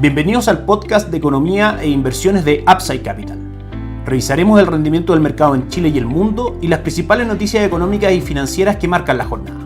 Bienvenidos al podcast de economía e inversiones de Upside Capital. Revisaremos el rendimiento del mercado en Chile y el mundo y las principales noticias económicas y financieras que marcan la jornada.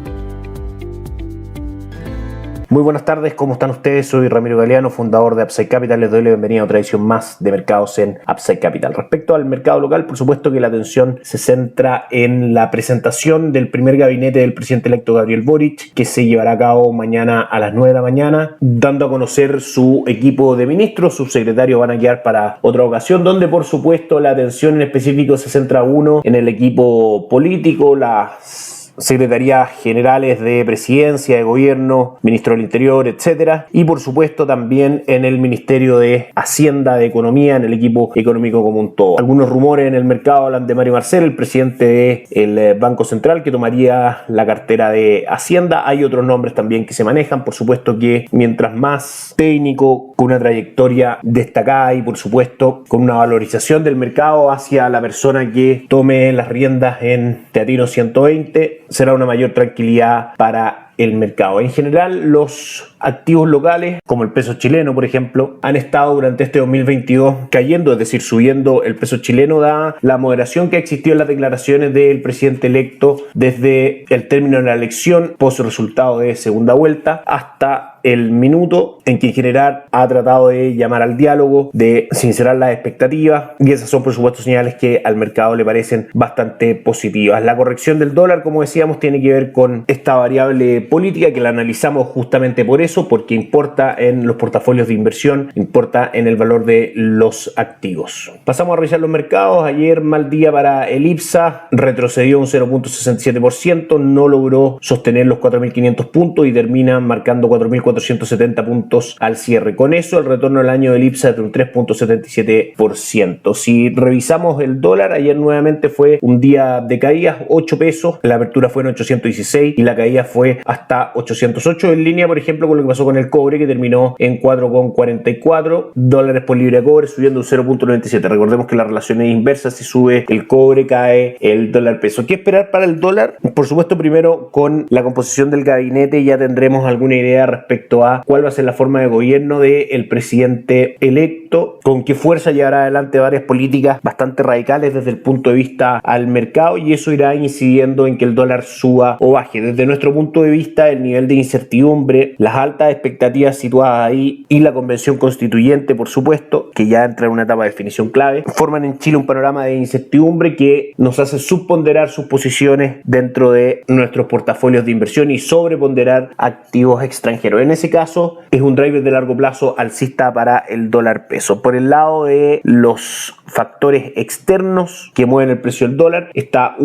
Muy buenas tardes, ¿cómo están ustedes? Soy Ramiro Galeano, fundador de Upside Capital. Les doy la bienvenida a otra edición más de mercados en Upside Capital. Respecto al mercado local, por supuesto que la atención se centra en la presentación del primer gabinete del presidente electo Gabriel Boric, que se llevará a cabo mañana a las 9 de la mañana, dando a conocer su equipo de ministros. Sus secretarios van a quedar para otra ocasión, donde por supuesto la atención en específico se centra en el equipo político, las secretarías generales de presidencia, de gobierno, ministro del interior, etcétera, y por supuesto también en el Ministerio de Hacienda, de Economía, en el equipo económico como un todo. Algunos rumores en el mercado hablan de Mario Marcel, el presidente del Banco Central, que tomaría la cartera de Hacienda. Hay otros nombres también que se manejan. Por supuesto que mientras más técnico, con una trayectoria destacada y por supuesto con una valorización del mercado hacia la persona que tome las riendas en Teatino 120, será una mayor tranquilidad para el mercado. En general, los activos locales, como el peso chileno, por ejemplo, han estado durante este 2022 cayendo, es decir, subiendo el peso chileno, dada la moderación que ha existido en las declaraciones del presidente electo desde el término de la elección, post resultado de segunda vuelta, hasta el minuto en que en general ha tratado de llamar al diálogo, de sincerar las expectativas, y esas son por supuesto señales que al mercado le parecen bastante positivas. La corrección del dólar, como decíamos, tiene que ver con esta variable política que la analizamos justamente por eso, porque importa en los portafolios de inversión, importa en el valor de los activos. Pasamos a revisar los mercados. Ayer mal día para el IPSA, retrocedió un 0.67%, no logró sostener los 4.500 puntos y termina marcando 4.470 puntos al cierre. Con eso el retorno al año del IPSA es de un 3.77%. Si revisamos el dólar, ayer nuevamente fue un día de caídas, 8 pesos, la apertura fue en 816 y la caída fue hasta 808, en línea por ejemplo con lo que pasó con el cobre, que terminó en 4,44 dólares por libra de cobre, subiendo un 0.97. Recordemos que la relación es inversa: si sube el cobre, cae el dólar peso. ¿Qué esperar para el dólar? Por supuesto, primero con la composición del gabinete ya tendremos alguna idea respecto a cuál va a ser la forma de gobierno del presidente electo, con qué fuerza llevará adelante varias políticas bastante radicales desde el punto de vista al mercado, y eso irá incidiendo en que el dólar suba o baje. Desde nuestro punto de vista, el nivel de incertidumbre, las altas expectativas situadas ahí y la convención constituyente, por supuesto, que ya entra en una etapa de definición clave, forman en Chile un panorama de incertidumbre que nos hace subponderar sus posiciones dentro de nuestros portafolios de inversión y sobreponderar activos extranjeros. En ese caso, es un driver de largo plazo alcista para el dólar peso. Por el lado de los factores externos que mueven el precio del dólar, está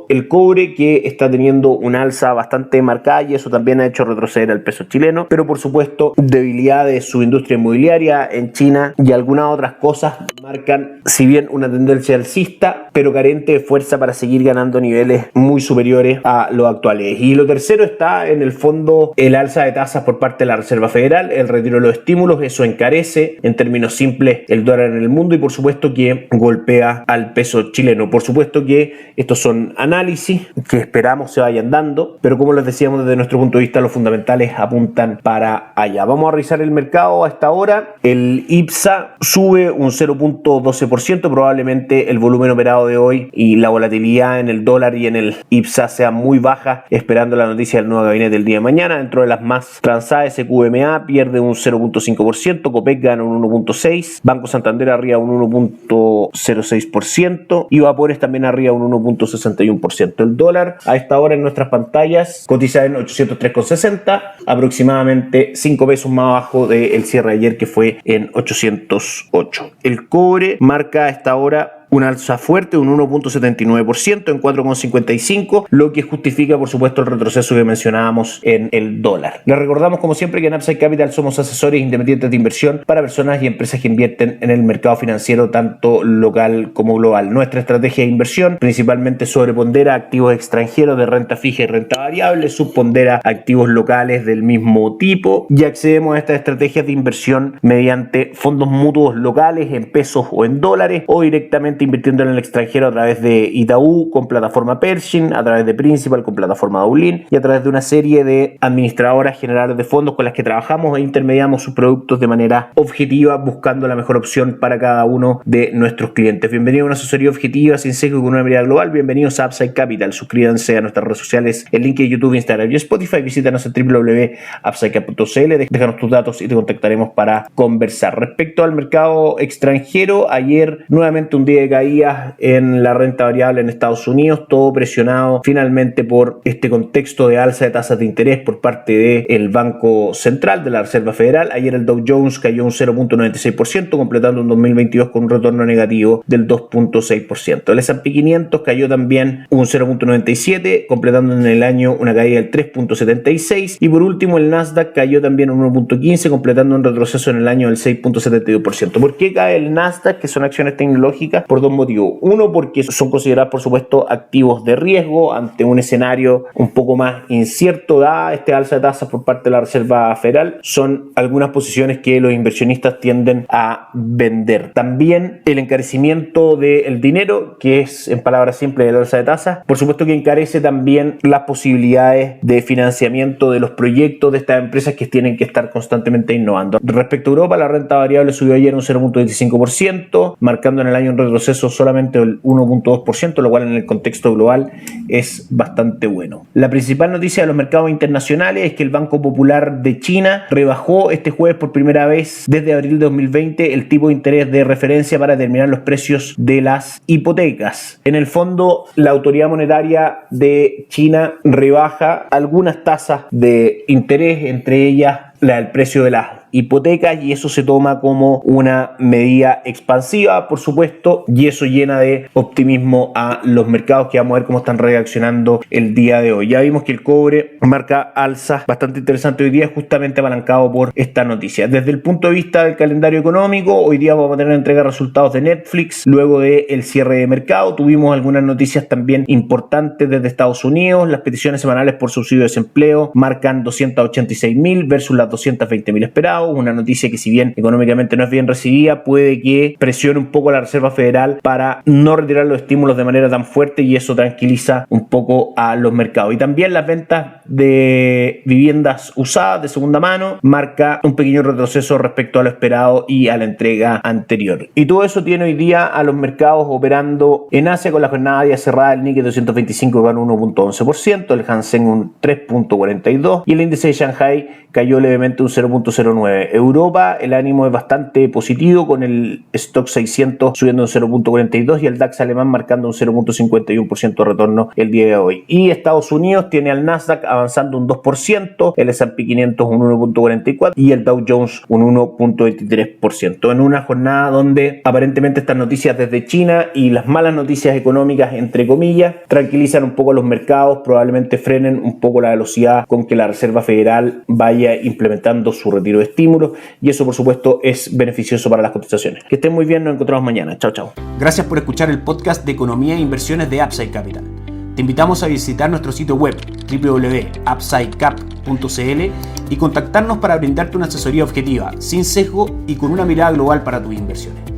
el cobre, que está teniendo una alza bastante marcada y eso también ha hecho retroceder al peso chileno, pero por supuesto debilidad de su industria inmobiliaria en China y algunas otras cosas marcan, si bien una tendencia alcista, pero carente de fuerza para seguir ganando niveles muy superiores a los actuales. Y lo tercero está en el fondo el alza de tasas por parte de la Reserva Federal, el retiro de los estímulos. Eso encarece en términos simples el dólar en el mundo y por supuesto que golpea al peso chileno. Por supuesto que estos son análisis que esperamos se vayan dando, pero como les decíamos, desde nuestro punto de vista los fundamentales apuntan para allá. Vamos a revisar el mercado a esta hora. El IPSA sube un 0.12%, probablemente el volumen operado de hoy y la volatilidad en el dólar y en el IPSA sea muy baja, esperando la noticia del nuevo gabinete del día de mañana. Dentro de las más transadas, SQMA pierde un 0.5%, Copec gana un 1.6%, Banco Santander arriba un 1.06% y Vapores también arriba un 1.61%. El dólar a esta hora en nuestras pantallas cotiza en 803,60, aproximadamente 5 pesos más abajo del cierre de ayer, que fue en 808. El cobre marca a esta hora un alza fuerte, un 1.79% en 4,55, lo que justifica por supuesto el retroceso que mencionábamos en el dólar. Les recordamos como siempre que en Upside Capital somos asesores independientes de inversión para personas y empresas que invierten en el mercado financiero tanto local como global. Nuestra estrategia de inversión principalmente sobrepondera activos extranjeros de renta fija y renta variable, subpondera activos locales del mismo tipo, y accedemos a estas estrategias de inversión mediante fondos mutuos locales en pesos o en dólares, o directamente obviamente invirtiendo en el extranjero a través de Itaú con plataforma Pershing, a través de Principal con plataforma Dublín y a través de una serie de administradoras generales de fondos con las que trabajamos e intermediamos sus productos de manera objetiva, buscando la mejor opción para cada uno de nuestros clientes. Bienvenido a una asesoría objetiva, sin sesgo y con una mirada global. Bienvenidos a Upside Capital. Suscríbanse a nuestras redes sociales, el link de YouTube, Instagram y Spotify. Visítanos en www.upsidecap.cl, déjanos tus datos y te contactaremos para conversar. Respecto al mercado extranjero, ayer nuevamente un día de caídas en la renta variable en Estados Unidos, todo presionado finalmente por este contexto de alza de tasas de interés por parte del Banco Central de la Reserva Federal. Ayer el Dow Jones cayó un 0.96%, completando un 2022 con un retorno negativo del 2.6%. El S&P 500 cayó también un 0.97%, completando en el año una caída del 3.76%. Y por último, el Nasdaq cayó también un 1.15%, completando un retroceso en el año del 6.72%. ¿Por qué cae el Nasdaq? Que son acciones tecnológicas, por dos motivos. Uno, porque son consideradas, por supuesto, activos de riesgo ante un escenario un poco más incierto, dada este alza de tasas por parte de la Reserva Federal. Son algunas posiciones que los inversionistas tienden a vender. También el encarecimiento del dinero, que es en palabras simples el alza de tasas, por supuesto que encarece también las posibilidades de financiamiento de los proyectos de estas empresas que tienen que estar constantemente innovando. Respecto a Europa, la renta variable subió ayer un 0.25%, marcando en el año un retroceso solamente del 1.2%, lo cual en el contexto global es bastante bueno. La principal noticia de los mercados internacionales es que el Banco Popular de China rebajó este jueves por primera vez desde abril de 2020 el tipo de interés de referencia para determinar los precios de las hipotecas. En el fondo, la autoridad monetaria de China rebaja algunas tasas de interés, entre ellas la del precio de las hipotecas, y eso se toma como una medida expansiva, por supuesto, y eso llena de optimismo a los mercados, que vamos a ver cómo están reaccionando el día de hoy. Ya vimos que el cobre marca alzas bastante interesantes hoy día, justamente apalancado por esta noticia. Desde el punto de vista del calendario económico, hoy día vamos a tener entrega de resultados de Netflix luego del cierre de mercado. Tuvimos algunas noticias también importantes desde Estados Unidos. Las peticiones semanales por subsidio de desempleo marcan 286.000 versus las 220.000 esperados. Una noticia que, si bien económicamente no es bien recibida, puede que presione un poco a la Reserva Federal para no retirar los estímulos de manera tan fuerte, y eso tranquiliza un poco a los mercados. Y también las ventas de viviendas usadas de segunda mano marca un pequeño retroceso respecto a lo esperado y a la entrega anterior. Y todo eso tiene hoy día a los mercados operando en Asia, con la jornada día cerrada el Nikkei 225 con 1.11%, el Hansen un 3.42% y el índice de Shanghai cayó levemente un 0.09%. Europa, el ánimo es bastante positivo, con el Stock 600 subiendo un 0.42% y el DAX alemán marcando un 0.51% de retorno el día de hoy. Y Estados Unidos tiene al Nasdaq avanzando un 2%, el S&P 500 un 1.44% y el Dow Jones un 1.23%. En una jornada donde aparentemente estas noticias desde China y las malas noticias económicas, entre comillas, tranquilizan un poco los mercados, probablemente frenen un poco la velocidad con que la Reserva Federal vaya implementando su retiro de estímulos, y eso por supuesto es beneficioso para las cotizaciones. Que estén muy bien, nos encontramos mañana. Chao, chao. Gracias por escuchar el podcast de Economía e Inversiones de Upside Capital. Te invitamos a visitar nuestro sitio web www.upsidecap.cl y contactarnos para brindarte una asesoría objetiva, sin sesgo y con una mirada global para tus inversiones.